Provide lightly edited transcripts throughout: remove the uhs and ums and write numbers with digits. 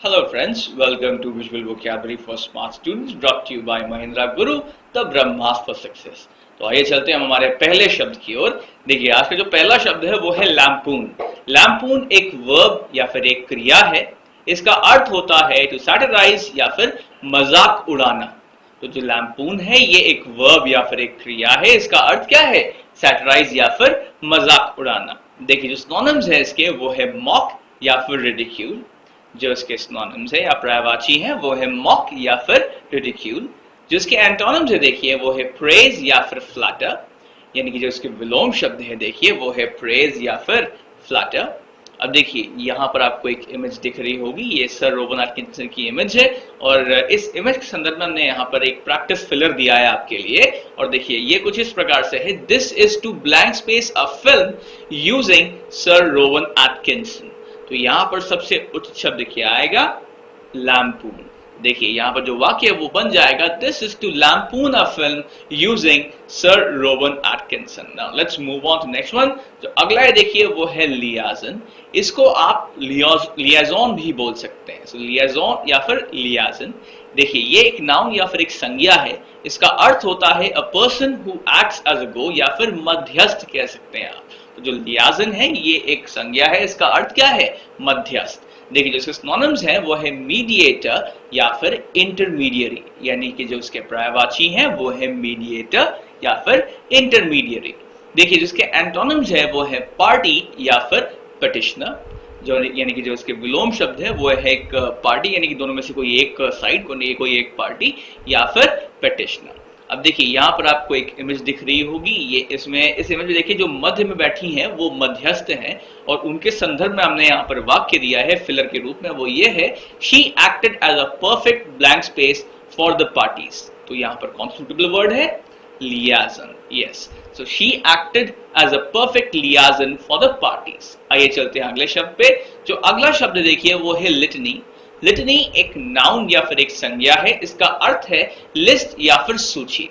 Hello friends, welcome to Visual Vocabulary for Smart Students brought to you by Mahindra Guru, the Brahmas for Success। तो आइए चलते हैं हम हमारे पहले शब्द की ओर। देखिए आज का जो पहला शब्द है वो है लैम्पून। लैम्पून एक वर्ब या फिर एक क्रिया है। इसका अर्थ होता है टू सैटिराइज या फिर मजाक उड़ाना। तो जो लैम्पून है ये एक वर्ब या फिर एक क्रिया है। इसका अर्थ क्या है? सैटिराइज या फिर मजाक उड़ाना। देखिए जो सिनोनिम्स है इसके वो है मॉक या फिर रिडिक्यूल। जो इसके सिनोनिम्स है या पर्यायवाची हैं वो है मॉक या फिर रिडिक्यूल। जो इसके एंटोनिम्स है देखिए वो है प्रेज या फिर फ्लैटर, यानी कि जो इसके विलोम शब्द है देखिए वो है प्रेज या फिर फ्लैटर। अब देखिए यहाँ पर आपको एक इमेज दिख रही होगी, ये सर रोवन एटकिंसन की इमेज है और इस इमेज के संदर्भ में हमने यहाँ पर एक प्रैक्टिस फिलर दिया है आपके लिए। और देखिए ये कुछ इस प्रकार से है, this is to blank space a film using sir Rowan Atkinson. तो यहाँ पर सबसे उच्च शब्द क्या आएगा? लैम्पून। देखिए यहाँ पर जो वाक्य है वो बन जाएगा this is to lampoon a film using sir Rowan Atkinson. Now let's move on to next one. जो अगला है देखिए वो है लियाजन। इसको आप लियाजोन भी बोल सकते हैं। सो लियाजोन या फिर लियाजन। देखिए ये एक नाउन या फिर एक संज्ञा है। इसका अर्थ होता है a person who acts as a go या फिर मध्यस्थ कह सकते हैं आप। तो जो लियाजन है ये एक संज्ञा है। इसका अर्थ क्या है? मध्यस्थ। देखिए जो इसके सिनोनिम्स हैं वो है मीडिएटर या फिर इंटरमीडियरी, यानी कि जो इसके पर्यायवाची हैं वो है मीडिएटर या फिर इंटरमीडियरी। देखिए जिसके एंटोनिम्स है वो है पार्टी या फिर पिटिशनर। जो यानी कि जो इसके विलोम शब्द है वो है एक पार्टी, यानी कि दोनों में से कोई एक साइड, कोई एक पार्टी या फिर पिटिशनर। अब देखिए यहाँ पर आपको एक इमेज दिख रही होगी, ये इस इमेज में देखिए जो मध्य में बैठी हैं वो मध्यस्थ हैं और उनके संदर्भ में हमने यहाँ पर वाक्य दिया है फिलर के रूप में, वो ये है she acted as a perfect blank space for the parties. तो यहाँ पर कौन सा सूटेबल वर्ड है? Liaison. Yes, so she acted as a perfect liaison for the parties. आइए चलते हैं अगले शब्द पे। जो अगला शब्द देखिए वो है लिटनी। लिटनी एक नाउन या फिर एक संज्ञा है। इसका अर्थ है लिस्ट या फिर सूची,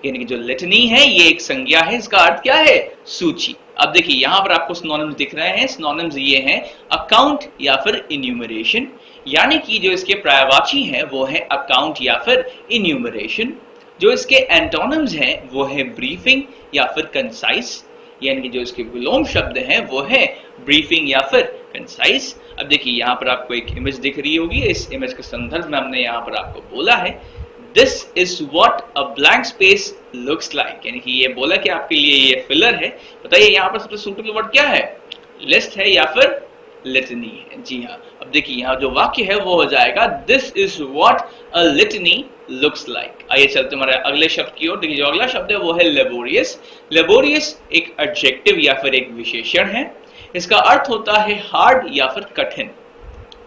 यानी कि जो लिटनी है ये एक संज्ञा है। इसका अर्थ क्या है? सूची। अब देखिए यहाँ पर आपको सिनोनिम्स दिख रहे हैं। सिनोनिम्स ये हैं अकाउंट या फिर इन्यूमरेशन, यानी कि जो इसके पर्यायवाची हैं वो है अकाउंट या फिर इन्यूमरेशन। जो इसके एंटोनिम्स हैं वो है ब्रीफिंग या फिर कंसाइज, यानी कि जो इसके विलोम शब्द हैं वो है ब्रीफिंग या फिर कंसाइज। अब देखिए यहाँ पर आपको एक इमेज दिख रही होगी। इस इमेज के संदर्भ में हमने यहाँ पर आपको बोला है this is what a blank space looks like, यानी कि ये बोला कि आपके लिए ये फिलर है। बताइए यहाँ पर सबसे सूटेबल वर्ड क्या है? लिस्ट है या फिर लिटनी है? जी हाँ। अब देखिए यहाँ जो वाक्य है वो हो जाएगा this is what a litany looks like. आइए चलते हमारे अगले शब्द की ओर। देखिए जो अगला शब्द है वो है लेबोरियस। लेबोरियस एक एडजेक्टिव या फिर एक विशेषण है। इसका अर्थ होता है हार्ड या फिर कठिन।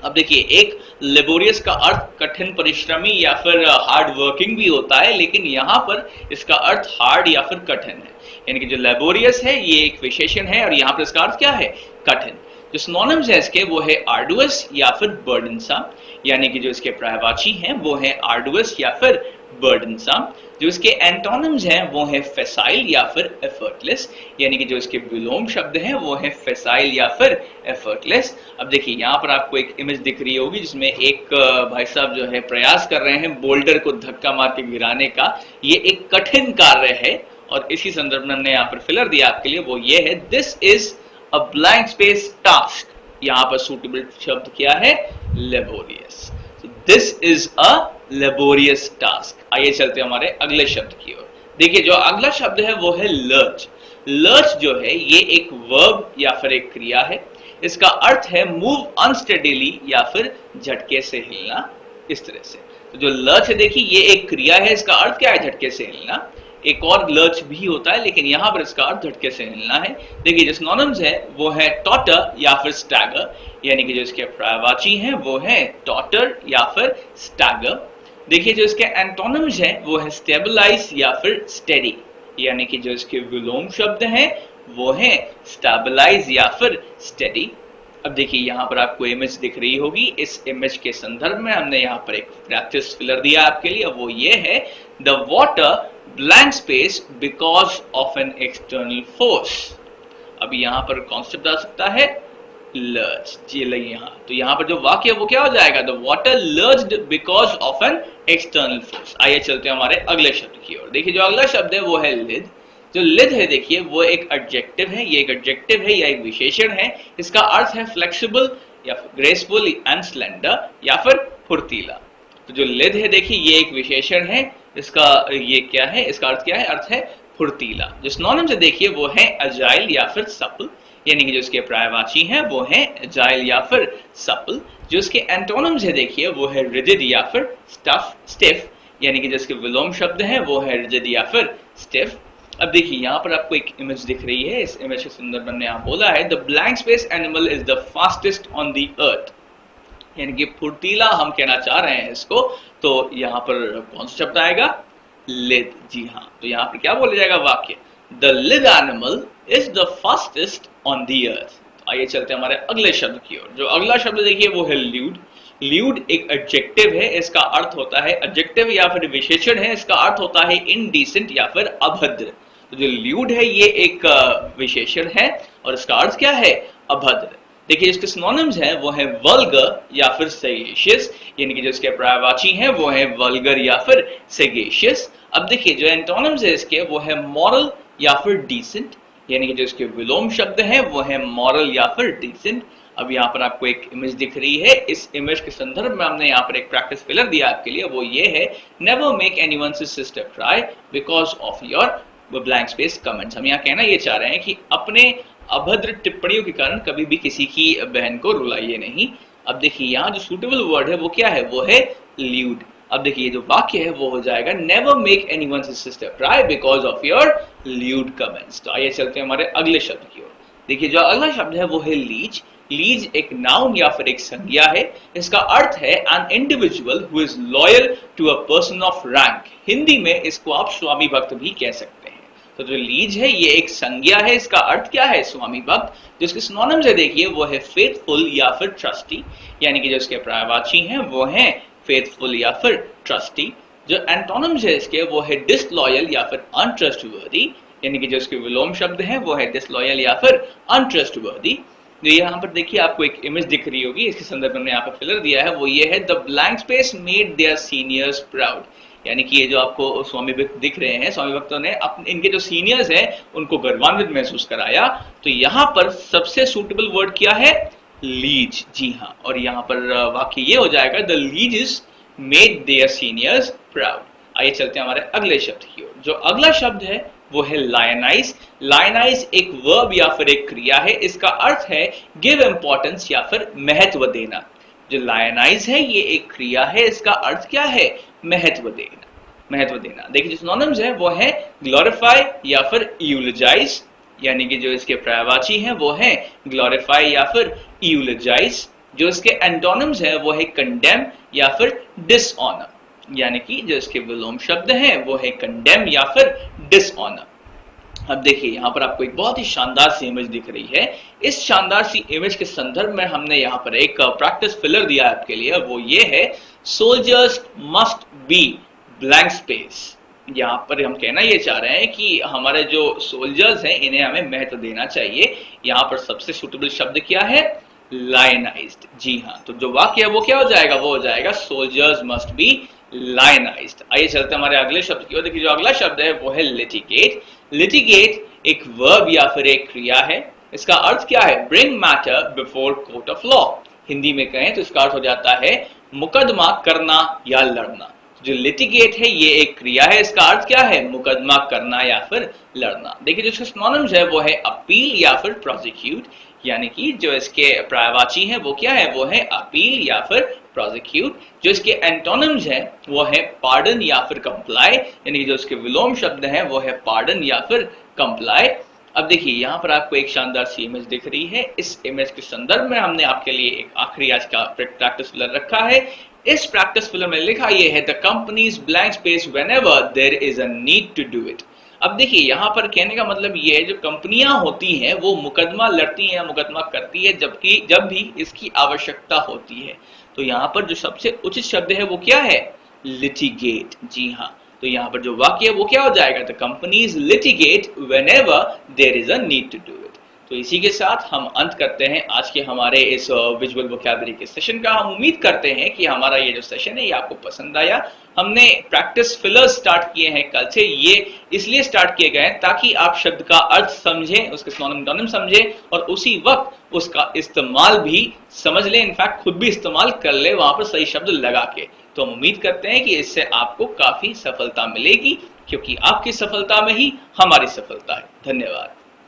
अब देखिए एक लेबोरियस का अर्थ कठिन परिश्रमी या फिर हार्ड वर्किंग भी होता है, लेकिन यहाँ पर इसका अर्थ हार्ड या फिर कठिन है। यानी कि जो लेबोरियस है ये एक विशेषण है और यहाँ पर इसका अर्थ क्या है? कठिन। जो सिनोनिम्स है इसके वो है आर्डुअस या फिर बर्डनसम, यानी कि जो इसके पर्यायवाची हैं वो है आर्डुअस या फिर बर्डनसम। जो इसके एंटोनिम्स हैं वो है फेसाइल या फिर एफर्टलेस, यानी कि जो इसके विलोम शब्द हैं वो है फेसाइल या फिर एफर्टलेस। अब देखिए यहाँ पर आपको एक इमेज दिख रही होगी जिसमें एक भाई साहब जो है प्रयास कर रहे हैं बोल्डर को धक्का मार के गिराने का। ये एक कठिन कार्य है और इसी संदर्भ में हमने यहाँ पर फिलर दिया आपके लिए, वो ये है this is a blank space task. यहाँ पर सूटेबल शब्द क्या है? Laborious. This is a laborious task. आइए चलते हैं हमारे अगले शब्द की ओर। देखिए जो अगला शब्द है वो है लर्च। लर्च जो है ये एक वर्ब या फिर एक क्रिया है। इसका अर्थ है मूव अनस्टेडीली या फिर झटके से हिलना, इस तरह से। तो जो लर्च है देखिए ये एक क्रिया है। इसका अर्थ क्या है? झटके से हिलना। एक और लर्च भी होता है लेकिन यहाँ पर इसका अर्थ झटके से हिलना है। देखिए जो सिनोनिम्स है वो है टॉटर या फिर स्टैगर, यानी कि जो इसके पर्यायवाची हैं वो है टॉटर या फिर स्टैगर। देखिए जो इसके एंटोनिम्स हैं वो है स्टेबलाइज या फिर स्टेडी, यानी कि जो इसके विलोम शब्द हैं वो है स्टेबलाइज या फिर स्टेडी। अब देखिए यहाँ पर आपको इमेज दिख रही होगी। इस इमेज के संदर्भ में हमने यहाँ पर एक प्रैक्टिस फिलर दिया आपके लिए, वो ये है the water blank space because of an external force. अब यहाँ पर कॉन्सेप्ट आ सकता है लर्ज। जी लगी यहाँ, तो यहाँ पर जो वाक्य है वो क्या हो जाएगा, the water lurched because of an external force. आइए चलते हैं हमारे अगले शब्द की ओर। देखिए जो अगला शब्द है वो है लिद। जो लिद है देखिए वो एक एडजेक्टिव है, ये एक एडजेक्टिव है या एक विशेषण है। इसका अर्थ है फ्लेक्सिबल या फिर ग्रेसफुल एंड स्लेंडर या फिर फुर्तीला। तो जो लिद है देखिए ये एक विशेषण है, इसका ये क्या है, इसका अर्थ क्या है, अर्थ है फुर्तीला। जो सिनोनिम्स है देखिए वो है अजाइल या फिर सपल, यानी कि जो इसके पर्यायवाची हैं वो है अजाइल या फिर सपल। जो इसके एंटोनिम्स है देखिए वो है रिजिड या फिर स्टिफ, यानी कि जो इसके विलोम शब्द हैं वो है रिजिड या फिर स्टिफ। अब देखिए यहाँ पर आपको एक इमेज दिख रही है, इस इमेज के संदर्भ में यहाँ बोला है the blank space animal is the fastest on the अर्थ, यानी कि फुर्तीला हम कहना चाह रहे हैं इसको। तो यहाँ पर कौन सा शब्द आएगा, लिद। जी हाँ, तो यहाँ पर क्या बोला जाएगा वाक्य, the lithe animal is the fastest on the earth. आइए चलते हैं हमारे अगले शब्द की ओर। जो अगला शब्द देखिए वो है ल्यूड। ल्यूड एक एडजेक्टिव है, इसका अर्थ होता है, एडजेक्टिव या फिर विशेषण है, इसका अर्थ होता है इनडिसेंट या फिर अभद्र। तो जो ल्यूड है ये एक विशेषण है और इसका अर्थ क्या है, अभद्र। देखिए इसके सिनोनिम्स हैं वो है वल्गर या फिर सेगेशियस, यानी कि जो इसके पर्यायवाची हैं वो है वल्गर या फिर सेगेशियस। अब देखिए जो एंटोनिम्स है इसके वो है मॉरल या फिर डिसेंट, यानी कि जो इसके विलोम शब्द हैं वो है मॉरल या फिर डिसेंट। अब यहाँ पर आपको एक इमेज दिख रही है, इस इमेज के संदर्भ में हमने यहाँ पर एक प्रैक्टिस फिलर दिया आपके लिए, वो ये है never make anyone's sister cry because of your blank space comments. हम यहाँ कहना ये चाह रहे हैं कि अपने अभद्र टिप्पणियों के कारण कभी भी किसी की बहन को रुलाइए नहीं। अब देखिए यहाँ जो सूटेबल वर्ड है वो क्या है, वो है ल्यूड। अब देखिए जो वाक्य है वो हो जाएगा never make anyone's sister cry because of your lewd comments. तो आइए चलते हैं हमारे अगले शब्द की ओर। देखिए जो अगला शब्द है वो है लीज। लीज एक नाउन या फिर एक संज्ञा है, इसका अर्थ है an individual who is loyal to a person of rank. Hindi में इसको आप स्वामी भक्त भी कह सकते हैं। तो जो लीज है ये एक संज्ञा है, इसका अर्थ क्या है, स्वामी भक्त। जो इसके सिनोनिम्स है देखिए वो है फेथफुल या फिर ट्रस्टी, यानी कि जो इसके पर्यायवाची हैं वो हैं फेथफुल या फिर ट्रस्टी। जो एंटोनिम्स है इसके वो है डिसलॉयल या फिर अनट्रस्टवर्दी, यानी कि जो इसके विलोम शब्द हैं वो है डिसलॉयल या फिर अनट्रस्टवर्दी। जो यहाँ पर देखिए आपको एक इमेज दिख रही होगी, इसके संदर्भ में यहाँ पर फिलर दिया है, वो ये है the blank space made their seniors proud, यानी कि ये जो आपको स्वामी भक्त दिख रहे हैं, स्वामी भक्तों ने इनके जो सीनियर्स हैं उनको गर्वान्वित महसूस कराया। तो यहाँ पर सबसे सूटेबल वर्ड क्या है, लीज। जी हाँ, और यहाँ पर वाक्य ये हो जाएगा the lieges made their seniors proud. आइए चलते हैं हमारे अगले शब्द की ओर। जो अगला शब्द है वो है लायनाइज। लायनाइज एक वर्ब या फिर एक क्रिया है, इसका अर्थ है गिव इंपॉर्टेंस या फिर महत्व देना। जो लायनाइज है ये एक क्रिया है, इसका अर्थ क्या है, महत्व देना, महत्व देना। देखिए जो सिनोनिम्स है वो है ग्लोरीफाई या फिर यूलोजाइज, यानी कि जो इसके पर्यायवाची हैं वो है ग्लोरीफाई या फिर यूलोजाइज। जो इसके एंटोनिम्स है वो है कंडेम या फिर डिसऑनर, यानी कि जो इसके विलोम शब्द हैं वो है कंडेम या फिर डिसऑनर। अब देखिए यहाँ पर आपको एक बहुत ही शानदार सी इमेज दिख रही है। इस शानदार सी इमेज के संदर्भ में हमने यहाँ पर एक प्रैक्टिस फिलर दिया है आपके लिए, वो ये है soldiers must be blank space. यहाँ पर हम कहना ये चाह रहे हैं कि हमारे जो सोल्जर्स हैं इन्हें हमें महत्व देना चाहिए। यहाँ पर सबसे सूटेबल शब्द क्या है, लायनाइज्ड। जी हाँ, तो जो वाक्य है वो क्या हो जाएगा, वो हो जाएगा सोल्जर्स मस्ट बी लायनाइज्ड। आइए चलते हैं हमारे अगले शब्द की ओर। देखिए जो अगला शब्द है वो है लिटिगेट। लिटिगेट एक वर्ब या फिर एक क्रिया है, इसका अर्थ क्या है, bring matter before court of law. Hindi में कहें तो इसका अर्थ हो जाता है मुकदमा करना या लड़ना। जो लिटिगेट है ये एक क्रिया है, इसका अर्थ क्या है, मुकदमा करना या फिर लड़ना। देखिए जो इसके सिनोनिम्स है वो है अपील या फिर प्रोसिक्यूट, यानी कि जो इसके पर्यायवाची हैं वो क्या है, वो है अपील या फिर प्रोसिक्यूट। जो इसके एंटोनिम्स हैं वो है पार्डन या फिर कंप्लाई, यानी कि जो इसके विलोम शब्द हैं वो है पार्डन या फिर कंप्लाई। अब देखिए यहाँ पर आपको एक शानदार सी इमेज दिख रही है, इस इमेज के संदर्भ में हमने आपके लिए एक आखिरी आज का प्रैक्टिस फिलर रखा है। इस प्रैक्टिस फिलर में लिखा ये है the companies blank space whenever there is a need to do it. अब देखिए यहाँ पर कहने का मतलब ये है जो कंपनियां होती हैं वो मुकदमा लड़ती हैं या मुकदमा करती है जब भी इसकी आवश्यकता होती है। तो यहाँ पर जो सबसे उचित शब्द है वो क्या है, लिटिगेट। जी हाँ, तो यहाँ पर जो वाक्य है वो क्या हो जाएगा, the companies litigate whenever there is a need to do it. तो इसी के साथ हम अंत करते हैं आज के हमारे इस विजुअल वोकैबुलरी के सेशन का। हम उम्मीद करते हैं कि हमारा ये जो सेशन है ये आपको पसंद आया। हमने प्रैक्टिस फिलर्स स्टार्ट किए हैं कल से, ये इसलिए स्टार्ट किए गए हैं ताकि आप शब्द का अर्थ समझें, उसके सिनोनिम एंटोनिम समझें और उसी वक्त उसका इस्तेमाल भी समझ लें, इनफैक्ट खुद भी इस्तेमाल कर ले वहां पर सही शब्द लगा के। तो हम उम्मीद करते हैं कि इससे आपको काफी सफलता मिलेगी, क्योंकि आपकी सफलता में ही हमारी सफलता है। धन्यवाद।